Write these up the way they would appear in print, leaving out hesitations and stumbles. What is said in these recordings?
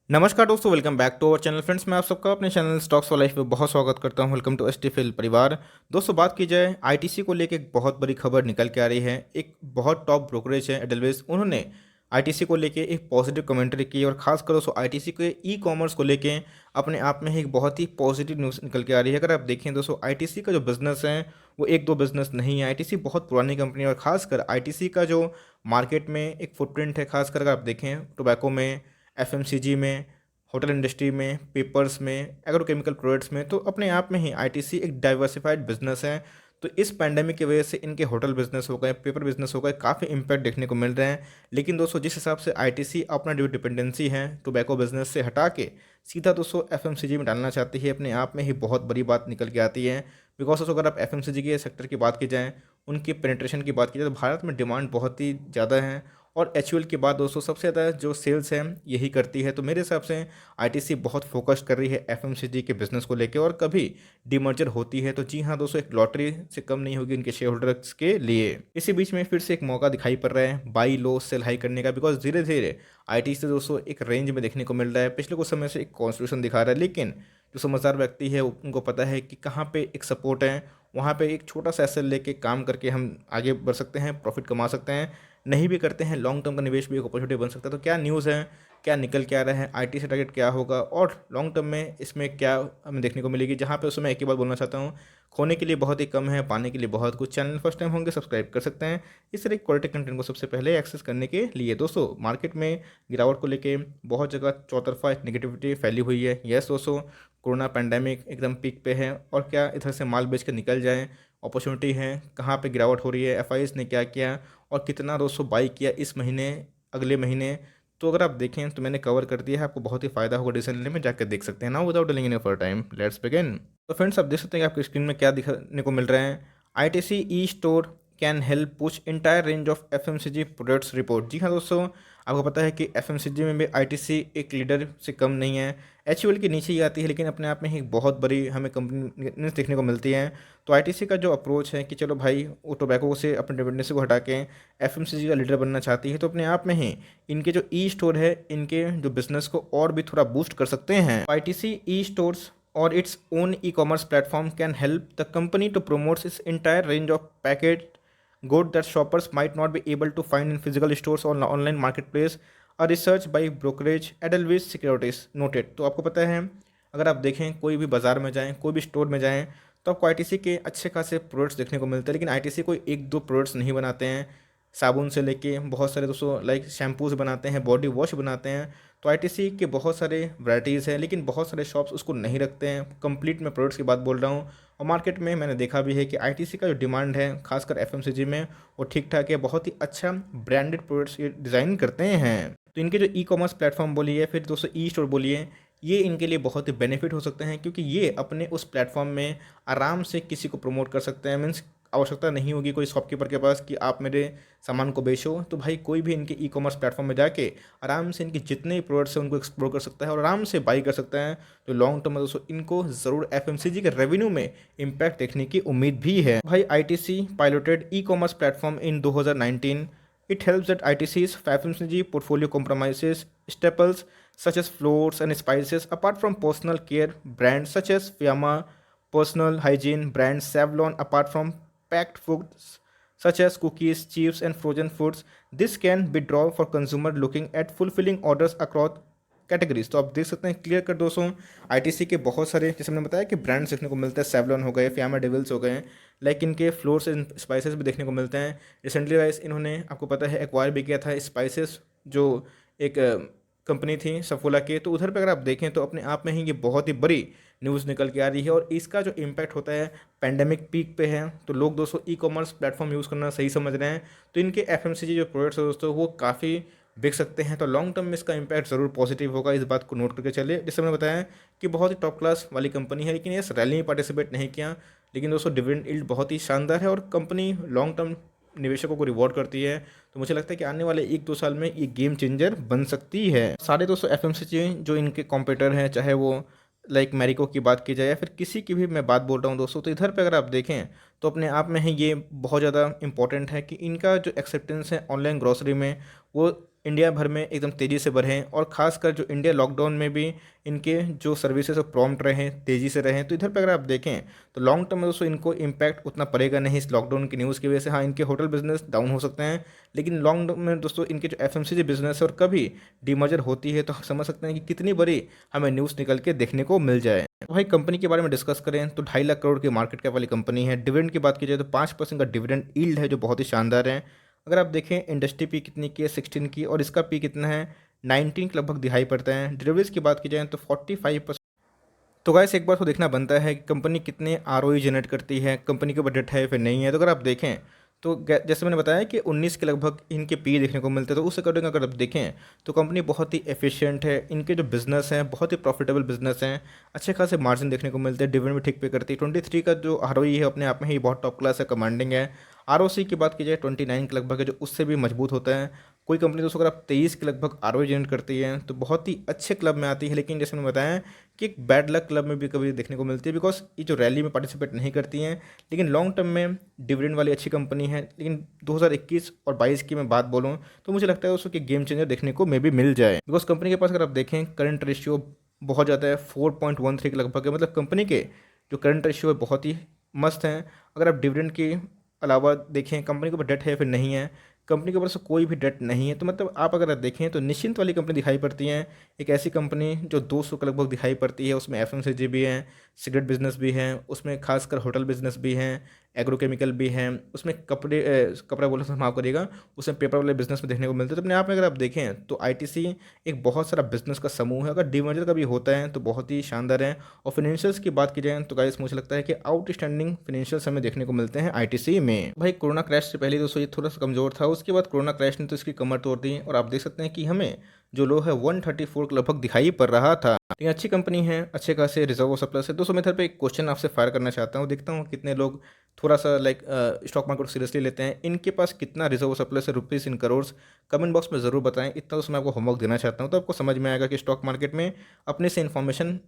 नमस्कार दोस्तों, welcome back to our channel. Friends, मैं आप सबका अपने चैनल स्टॉक्स फॉर लाइफ में बहुत स्वागत करता हूं। वेलकम टू एसटीफिल परिवार। दोस्तों, बात की जाए आईटीसी को लेकर एक बहुत बड़ी खबर निकल के आ रही है। एक बहुत टॉप ब्रोकरेज है एडलवेस, उन्होंने आईटीसी को लेके एक पॉजिटिव कमेंट्री की और खासकर दोस्तों आईटीसी के ई कॉमर्स को लेके अपने आप में ही एक बहुत ही पॉजिटिव न्यूज़ निकल के आ रही है। अगर आप देखें दोस्तों, आईटीसी का जो बिजनेस है वो एक दो बिजनेस नहीं है। आईटीसी बहुत पुरानी कंपनी है और खासकर आईटीसी का जो मार्केट में एक फुटप्रिंट है, खासकर अगर आप देखें टोबैको में, एफएमसीजी में, होटल इंडस्ट्री में, पेपर्स में, एग्रोकेमिकल प्रोडक्ट्स में, तो अपने आप में ही आईटीसी एक डाइवर्सिफाइड बिजनेस है। तो इस पैंडेमिक की वजह से इनके होटल बिजनेस हो गए, पेपर बिजनेस हो गए, काफ़ी इम्पैक्ट देखने को मिल रहे हैं। लेकिन दोस्तों, जिस हिसाब से आईटीसी अपना जो डिपेंडेंसी है टोबैको बिजनेस से हटा के सीधा दोस्तों एफएमसीजी में डालना चाहती है, अपने आप में ही बहुत बड़ी बात निकल के आती है। बिकॉज दोस्तों, अगर आप एफएमसीजी के सेक्टर की बात की जाए, उनकी पेनिट्रेशन की बात की जाए, तो भारत में डिमांड बहुत ही ज़्यादा है और एचयूएल के बाद दोस्तों सबसे ज़्यादा जो सेल्स है यही करती है। तो मेरे हिसाब से आईटीसी बहुत फोकस कर रही है एफएमसीजी के बिजनेस को लेकर, और कभी डीमर्जर होती है तो जी हाँ दोस्तों, एक लॉटरी से कम नहीं होगी इनके शेयर होल्डर्स के लिए। इसी बीच में फिर से एक मौका दिखाई पड़ रहा है बाई लो सेल हाई करने का, बिकॉज धीरे धीरे आईटीसी दोस्तों एक रेंज में देखने को मिल रहा है। पिछले कुछ समय से एक कॉन्स्टिट्यूशन दिखा रहा है, लेकिन जो समझदार व्यक्ति है उनको पता है कि कहाँ पे एक सपोर्ट है, वहाँ पे एक छोटा सा एसएल लेके काम करके हम आगे बढ़ सकते हैं, प्रॉफिट कमा सकते हैं। नहीं भी करते हैं, लॉन्ग टर्म का निवेश भी एक अपॉर्चुनिटी बन सकता है। तो क्या न्यूज़ है, क्या निकल के आ रहा है, आईटी से टारगेट क्या होगा और लॉन्ग टर्म में इसमें क्या हमें देखने को मिलेगी, जहाँ पे उसमें मैं एक ही बात बोलना चाहता हूँ, खोने के लिए बहुत ही कम है, पाने के लिए बहुत कुछ। चैनल फर्स्ट टाइम होंगे सब्सक्राइब कर सकते हैं इस तरह क्वालिटी कंटेंट को सबसे पहले एक्सेस करने के लिए। दोस्तों, मार्केट में गिरावट को लेके बहुत जगह चौतरफा एक नेगेटिविटी फैली हुई है। यस दोस्तों, कोरोना पैंडेमिक एकदम पीक पे है और क्या इधर से माल बेच कर निकल जाए, अपॉर्चुनिटी है। कहाँ पे गिरावट हो रही है, एफआईएस ने क्या किया और कितना दोस्तों बाई किया इस महीने, अगले महीने, तो अगर आप देखें तो मैंने कवर कर दिया है, आपको बहुत ही फायदा होगा। डिसीजन लेने में जाकर देख सकते हैं ना। Without delaying any for time, let's begin. तो फ्रेंड्स, आप देख सकते हैं कि आपकी स्क्रीन में क्या दिखने को मिल रहा है। ITC e store can help push entire range of FMCG products report. जी हाँ दोस्तों, आपको पता है कि एफएमसीजी में भी आईटीसी एक लीडर से कम नहीं है, एचयूएल के नीचे ही आती है, लेकिन अपने आप में ही एक बहुत बड़ी हमें कंपनी देखने को मिलती है। तो आईटीसी का जो अप्रोच है कि चलो भाई वो टोबैको से अपने डिपेंडेंसी को हटा के एफएमसीजी का लीडर बनना चाहती है, तो अपने आप में ही इनके जो ई स्टोर है, इनके जो बिजनेस को और भी थोड़ा बूस्ट कर सकते हैं। ITC E stores or its own e-commerce platform can help the company to promote its entire range of packaged good that shoppers might not be able to find in physical stores or online marketplace, a research by brokerage Edelweiss Securities noted। तो आपको पता है, अगर आप देखें कोई भी बाज़ार में जाएं, कोई भी स्टोर में जाएं, तो आपको आईटीसी के अच्छे खासे प्रोडक्ट्स देखने को मिलते हैं। लेकिन आईटीसी कोई एक दो प्रोडक्ट्स नहीं बनाते हैं, साबुन से लेके बहुत सारे दोस्तों लाइक शैम्पूज बनाते हैं, बॉडी वॉश बनाते हैं। तो आईटीसी के बहुत सारे वैराइटीज़ हैं, लेकिन बहुत सारे शॉप्स उसको नहीं रखते हैं। कंप्लीट मैं प्रोडक्ट्स की बात बोल रहा हूँ। और मार्केट में मैंने देखा भी है कि आईटीसी का जो डिमांड है खासकर एफएमसीजी में, वो ठीक ठाक है। बहुत ही अच्छा ब्रांडेड प्रोडक्ट्स ये डिज़ाइन करते हैं। तो इनके जो ई कॉमर्स प्लेटफॉर्म बोलिए, फिर दोस्तों ई स्टोर बोलिए, ये इनके लिए बहुत ही बेनिफिट हो सकते हैं, क्योंकि ये अपने उस प्लेटफॉर्म में आराम से किसी को प्रमोट कर सकते हैं। मीन्स आवश्यकता नहीं होगी कोई शॉपकीपर के पास कि आप मेरे सामान को बेचो। तो भाई कोई भी इनके ई कॉमर्स प्लेटफॉर्म में जाके आराम से इनके जितने प्रोडक्ट्स हैं उनको एक्सप्लोर कर सकता है और आराम से बाई कर सकता है। तो लॉन्ग टर्म में दोस्तों इनको ज़रूर एफएमसीजी के रेवेन्यू में इम्पैक्ट देखने की उम्मीद भी है। भाई ITC piloted e commerce platform in 2019। It helps that ITC's FMCG portfolio comprises staples such as flours and spices, apart from personal care brands such as Fiamma, personal hygiene brands Savlon, apart from packed foods such as cookies, chips, and frozen foods. This can be draw for consumer looking at fulfilling orders across categories. तो आप देख सकते हैं clear कर दोस्तों, ITC के बहुत सारे जैसे हमने बताया कि ब्रांड्स देखने को मिलते हैं। सेवलॉन हो गए, फियामा डेविल्स हो गए, लाइक इनके फ्लोर्स एंड स्पाइसेस भी देखने को मिलते हैं। रिसेंटली वाइज इन्होंने आपको पता है एक्वायर भी किया था स्पाइसेस, जो एक कंपनी थी सफोला के। तो उधर पर अगर आप देखें तो अपने आप में ही ये बहुत ही बड़ी न्यूज़ निकल के आ रही है और इसका जो इम्पैक्ट होता है पैंडेमिक पीक पे है। तो लोग दोस्तों ई कॉमर्स प्लेटफॉर्म यूज़ करना सही समझ रहे हैं। तो इनके एफएमसीजी जो प्रोडक्ट्स है दोस्तों वो काफ़ी बिक सकते हैं। तो लॉन्ग टर्म में इसका इम्पैक्ट ज़रूर पॉजिटिव होगा, इस बात को नोट करके चलिए। जैसे मैंने बताया कि बहुत ही टॉप क्लास वाली कंपनी है, लेकिन इस रैली में पार्टिसिपेट नहीं किया। लेकिन दोस्तों डिविडेंड यील्ड बहुत ही शानदार है और कंपनी लॉन्ग टर्म निवेशकों को रिवॉर्ड करती है। तो मुझे लगता है कि आने वाले एक दो साल में ये गेम चेंजर बन सकती है। सारे दोस्तों एफएमसीजी जो इनके कॉम्पिटिटर हैं, चाहे वो लाइक मैरिको की बात की जाए या फिर किसी की भी मैं बात बोल रहा हूँ दोस्तों, तो इधर पे अगर आप देखें तो अपने आप में ही ये बहुत ज़्यादा इंपॉर्टेंट है कि इनका जो एक्सेप्टेंस है ऑनलाइन ग्रॉसरी में, वो इंडिया भर में एकदम तेज़ी से बढ़ें, और ख़ासकर जो इंडिया लॉकडाउन में भी इनके जो सर्विसेज प्रॉम्प्ट रहे, तेज़ी से रहें। तो इधर पे अगर आप देखें तो लॉन्ग टर्म में दोस्तों इनको इम्पैक्ट उतना पड़ेगा नहीं इस लॉकडाउन की न्यूज़ की वजह से। हाँ, इनके होटल बिजनेस डाउन हो सकते हैं, लेकिन लॉन्ग टर्म में दोस्तों इनके जो एफएमसीजी बिजनेस है और कभी डीमर्जर होती है तो हम समझ सकते हैं कि कितनी बड़ी हमें न्यूज़ निकल के देखने को मिल जाए। भाई कंपनी के बारे में डिस्कस करें तो 2.5 लाख करोड़ की मार्केट कैप वाली कंपनी है। डिविडेंड की बात की जाए तो 5% का डिविडेंड यील्ड है जो बहुत ही शानदार है। अगर आप देखें इंडस्ट्री पी कितनी की है 16 की, और इसका पी कितना है 19 के लगभग दिखाई पड़ता है। डिलीवरीज की बात की जाए तो 45%। तो गाइस एक बार तो देखना बनता है कि कंपनी कितने आरओई जनरेट करती है, कंपनी के बजट है फिर नहीं है। तो अगर आप देखें तो जैसे मैंने बताया कि 19 के लगभग इनके पी देखने को मिलते हैं, तो उस अकॉर्डिंग अगर आप देखें तो कंपनी बहुत ही एफिशिएंट है। इनके जो बिजनेस हैं बहुत ही प्रॉफिटेबल बिजनेस हैं, अच्छे खासे मार्जिन देखने को मिलते हैं, डिविडेंड भी ठीक पे करती है। 23 का जो आरओई है अपने आप में ही बहुत टॉप क्लास है, कमांडिंग है। आरओसी की बात की जाए 29 के लगभग है, जो उससे भी मजबूत होता है। कोई कंपनी दोस्तों अगर आप 23 के लगभग आरओई जनरेट करती है तो बहुत ही अच्छे क्लब में आती है, लेकिन जैसे मैंने बताया कि एक बैड लक क्लब में भी कभी देखने को मिलती है, बिकॉज ये जो रैली में पार्टिसिपेट नहीं करती हैं। लेकिन लॉन्ग टर्म में डिविडेंड वाली अच्छी कंपनी है। लेकिन 2021 और 22 की मैं बात बोलूँ तो मुझे लगता है उसको कि गेम चेंजर देखने को मे भी मिल जाए, बिकॉज कंपनी के पास अगर आप देखें करंट रेशियो बहुत ज़्यादा है, 4.13 के लगभग है। मतलब कंपनी के जो करंट रेशियो है बहुत ही मस्त हैं। अगर आप डिविडेंड के अलावा देखें कंपनी के ऊपर डेट है फिर नहीं है, कंपनी के ऊपर से कोई भी डेट नहीं है, तो मतलब आप अगर देखें तो निश्चिंत वाली कंपनी दिखाई पड़ती है। एक ऐसी कंपनी जो 200 के लगभग दिखाई पड़ती है, उसमें एफएमसीजी भी है, सिगरेट बिजनेस भी है, उसमें खासकर होटल बिजनेस भी है, एग्रोकेमिकल भी है, उसमें कपड़ा बोला तो माफ़ करिएगा, उसमें पेपर वाले बिजनेस में देखने को मिलते हैं। तो अपने आप में अगर आप देखें तो आईटीसी एक बहुत सारा बिजनेस का समूह है। अगर डीमर्जर का भी होता है तो बहुत ही शानदार है। और फाइनेंशियल्स की बात की जाए तो गाइस मुझे लगता है कि आउटस्टैंडिंग फाइनेंशियल्स हमें देखने को मिलते हैं आईटीसी में। भाई कोरोना क्रैश से पहले दोस्तों ये थोड़ा सा कमजोर था, उसके बाद कोरोना क्रैश ने तो इसकी कमर तोड़ दी, और आप देख सकते हैं कि हमें जो लो है 134 के लगभग दिखाई पड़ रहा था। लेकिन अच्छी कंपनी है, अच्छे खासे रिजर्व और सरप्लस है। दोस्तों मैं इधर पे एक क्वेश्चन आपसे फायर करना चाहता हूँ, देखता हूँ कितने लोग थोड़ा सा स्टॉक मार्केट को सीरियसली लेते हैं। इनके पास कितना रिजर्व और सरप्लस है rupees in crore, comment box में ज़रूर बताएं। इतना तो मैं आपको होमवर्क देना चाहता हूँ, तो आपको समझ में आएगा कि स्टॉक मार्केट में अपने से इन्फॉर्मेशन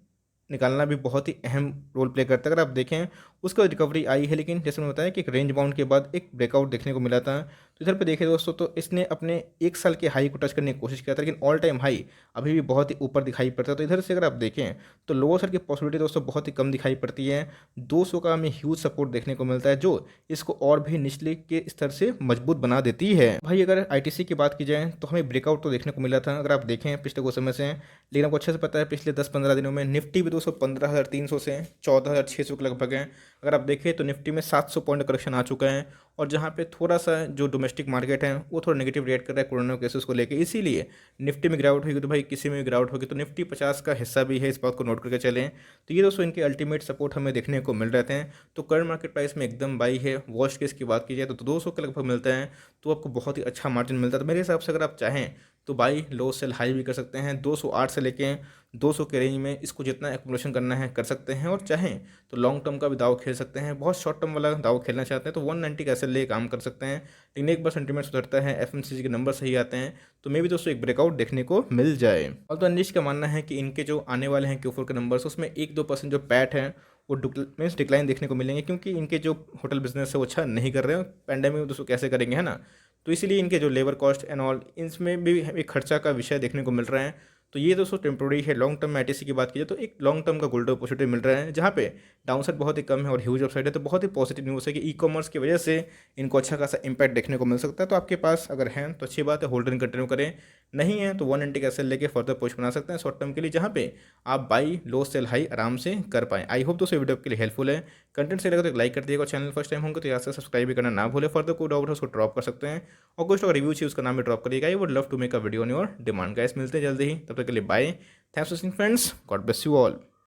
निकालना भी बहुत ही अहम रोल प्ले करता है। अगर आप देखें उसका रिकवरी आई है, लेकिन जैसे मैंने बताया कि एक रेंज बाउंड के बाद एक ब्रेकआउट देखने को मिला था। तो इधर पे देखें दोस्तों तो इसने अपने 1 साल के हाई को टच करने की कोशिश किया था, लेकिन ऑल टाइम हाई अभी भी बहुत ही ऊपर दिखाई पड़ता है। तो इधर से अगर आप देखें तो लोअर साइड की पॉसिबिलिटी दोस्तों बहुत ही कम दिखाई पड़ती है। 200 का हमें ह्यूज सपोर्ट देखने को मिलता है, जो इसको और भी निचले के स्तर से मजबूत बना देती है। भाई अगर आईटीसी की बात की जाए तो हमें ब्रेकआउट तो देखने को मिला था, अगर आप देखें पिछले कुछ समय से। लेकिन आपको अच्छे से पता है पिछले 10-15 दिनों में निफ्टी भी दोस्तों 15,300 से 14,600 के लगभग है। अगर आप देखें तो निफ्टी में 700 पॉइंट करेक्शन आ चुका है, और जहाँ पे थोड़ा सा जो डोमेस्टिक मार्केट है वो थोड़ा नेगेटिव रिएक्ट कर रहा है कोरोना केसेस को लेके, इसीलिए निफ्टी में गिरावट होगी। तो भाई किसी में भी गिरावट होगी तो निफ्टी 50 का हिस्सा भी है, इस बात को नोट करके चलें। तो ये दोस्तों इनके अल्टीमेट सपोर्ट हमें देखने को मिल रहते हैं। तो करंट मार्केट प्राइस में एकदम बाई है। वॉश केस की बात की जाए तो 200 के लगभग मिलता है, तो आपको बहुत ही अच्छा मार्जिन मिलता है। तो मेरे हिसाब से अगर आप चाहें तो बाई लो सेल हाई भी कर सकते हैं। 208 से लेके 200 के रेंज में इसको जितना एक्मुलेशन करना है कर सकते हैं, और चाहें तो लॉन्ग टर्म का भी दाव खेल सकते हैं। बहुत शॉर्ट टर्म वाला दाव खेलना चाहते हैं तो 190 का ऐसे ले काम कर सकते हैं। लेकिन एक बार सेंटीमेंट सुधरता है, एफएमसीजी के नंबर सही आते हैं, तो मे भी दोस्तों एक ब्रेकआउट देखने को मिल जाए। और तो अनिश का मानना है कि इनके जो आने वाले हैं Q4 के नंबर्स, उसमें 1-2% जो पैट है वो मीन्स डिक्लाइन देखने को मिलेंगे, क्योंकि इनके जो होटल बिजनेस है वो अच्छा नहीं कर रहे हैं। पैंडेमिक में दोस्तों कैसे करेंगे, है ना। तो इसीलिए इनके जो लेबर कॉस्ट एंड ऑल इसमें भी एक खर्चा का विषय देखने को मिल रहा है। तो ये दोस्तों टेम्प्रोरी है। लॉन्ग टर्म में आईटीसी की बात कीजिए तो एक लॉन्ग टर्म का गोल्डन अपॉर्चुनिटी मिल रहा है, जहाँ पे डाउनसाइड बहुत ही कम है और ह्यूज अपसाइड है। तो बहुत ही पॉजिटिव न्यूज़ है कि ई कॉमर्स की वजह से इनको अच्छा खासा इंपैक्ट देखने को मिल सकता है। तो आपके पास अगर है तो अच्छी बात है, होल्डर कंटिन्यू करें। नहीं है तो 190 का सेल लेके फर्दर पुश बना सकते हैं शॉर्ट टर्म के लिए, जहाँ पे आप बाई लो सेल हाई आराम से कर पाएँ। आई होप दोस्तों वीडियो आपके लिए हेल्पफुल है। कंटेंट से लगा तो एक लाइक कर दिएगा, चैनल फर्स्ट टाइम होंगे तो यहाँ से सब्सक्राइब भी करना ना भूले। फर्दर कोई डाउट है उसको ड्रॉप कर सकते हैं, और कुछ तो रिव्यू चाहिए उसका नाम भी ड्रॉप करिएगा। I would love to make a video on your demand. Guys मिलते हैं जल्दी ही, तब तक के लिए bye. Thanks for watching friends, God bless you all.